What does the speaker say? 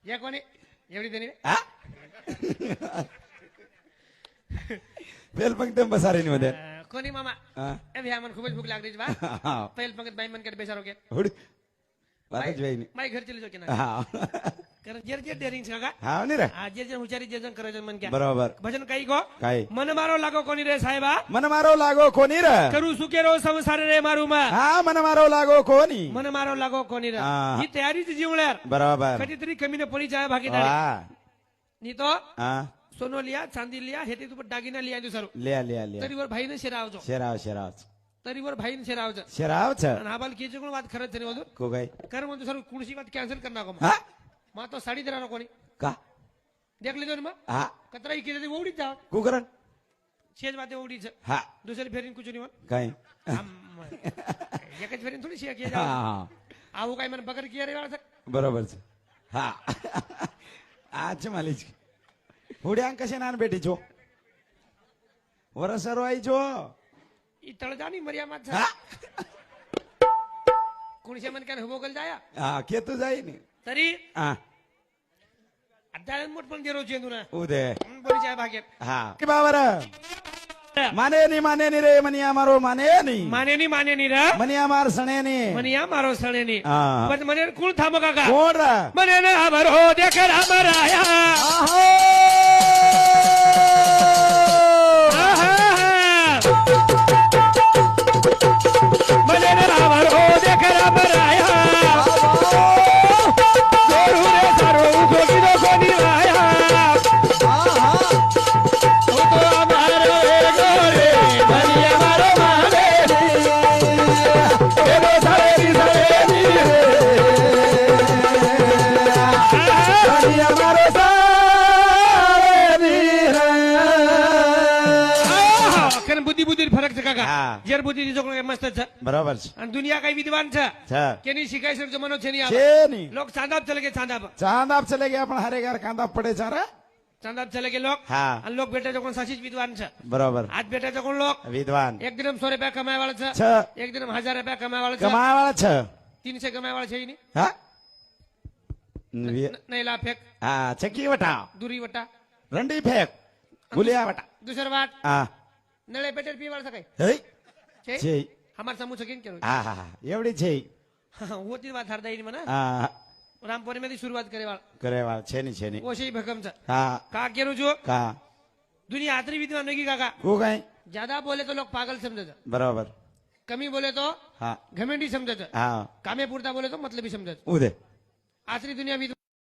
या कोणी एवढी देणी हा पेल पंक्ती बसारेनी मध्ये कोणी मामा हा ए भ्या मन खूपच भूक लागली बा हा पहिल पंगत बाई मन कडे बेसारो के हुडी वाटच वेईनी माई घर चली जो की ना हा कारण जेर जेर डेरिंग का हा नाही रे हा जेर जेर हुचारी जेर जण करायचं मन क्या बरोबर भजन काही गो काय मन मारो लागो कोणी रे साहेबा मन मारो लागो कोणी रे करू सुकेरो संसार रे मारू मा हा मन मारो लागो कोणी मन मारो लागो कोणी रे हा. ही तयारीच जीवल्यार बरोबर कधीतरी कमी न पडी जाय भागीदारी वा नी तो हा सोनो लिया चांदी लिया हे तू दागिना लिया दुसरो लिया लिया लिया तरीवर भाईने शिरावजो शेराव शेराव तरीवर भाईने शिरावजो शेराव छ आणि हा बाल किती कोण वाद खरंच नाही बोलू को काय कर म्हणतो सर कुणशी वाद कॅन्सल करणार का हा मा तो साडी देणार कोणी का देख ले दोन मग हा कतरा इकडे ओढीत जा कुकरण शेज बाते ओढीच हा दुसरी फेरीन कुछ नाही काय एकच फेरीन थोडी शेक हा हा आऊ काय मन बकर किया रे वाला बरोबर छ हा आज मालिज हुड्यांग कशे नान बेटी छो वरसर वाई छो ઈ તળજાની મર્યામાં છે હા કોણ છે મને કાન હબો ગલ જાયા હા કેતું જાય ને તરી હા અડાળ મોટ પણ ગેરો છે ના ઉદે બોલી જાય ભાગે હા કે બાવર માને ની રે મનિયા મારો માને ની રે મનિયા માર સણે ની મનિયા મારો સણે ની હા પણ મને કોણ થામો કાકા કોણ રે મને ને હબર હો દેખ રામરાયા આહો મને ને હબર હો દેખ રામરાયા જોરુ રે સારો ઉગો કીધો કોની આયા આહા ઓ તો અમારો ગોરે મનિયા મારો માને એનો સારે ની મનિયા મારો સારે ની કન બુદ્ધિ બુદ્ધિ ફરક છે કાકા હા. જેર બુદ્ધિ જો મસ્ત છે બરાબર છે અને દુનિયા કઈ વિદ્વાન છે છે કેની શીખાય છે જમાનો છે નહીં છે આ ની લોક ચાંદાબ ચલે કે ચાંદાબ ચાંદ આપ ચલે ગયા પણ હરે ઘર કાંદા પડે ચારે ચાંદાબ ચલે કે લોક હા અને લોક બેટા જો કોણ સાચી જ વિદ્વાન છે બરાબર આજ બેટા જો કોણ લોક વિદ્વાન એક દિન 100 રૂપિયા કમાય વાળા છે છે એક દિન 1000 રૂપિયા કમાય વાળા છે કમાવાળા છે 300 કમાય વાળા છે નહીં હા નહીં લા ફેક હા ચકી વટા દૂરી વટા રંડી ફેક ગુલિયા વટા દુસર વાત હા નળે પેટેલ પીવાળ સકાય હે છે છે અમાર સમૂહ છે કેમ કેવું હા હા હા એવડી છે હોતી વાત હરદાઈ મને હા રામપુરી માંથી શરૂઆત કરે વાળ કરે વા છે ની ઓછી ભગમ છે હા કા કેરું જો કા दुनिया आतरी विद्वान नहीं काका को कहीं ज्यादा बोले तो लोग पागल समझे थे बराबर कमी बोले तो हाँ घमेंडी समझे थे हाँ कामे पूरता बोले तो मतलब ही समझे थे उदे आतरी दुनिया विद्वान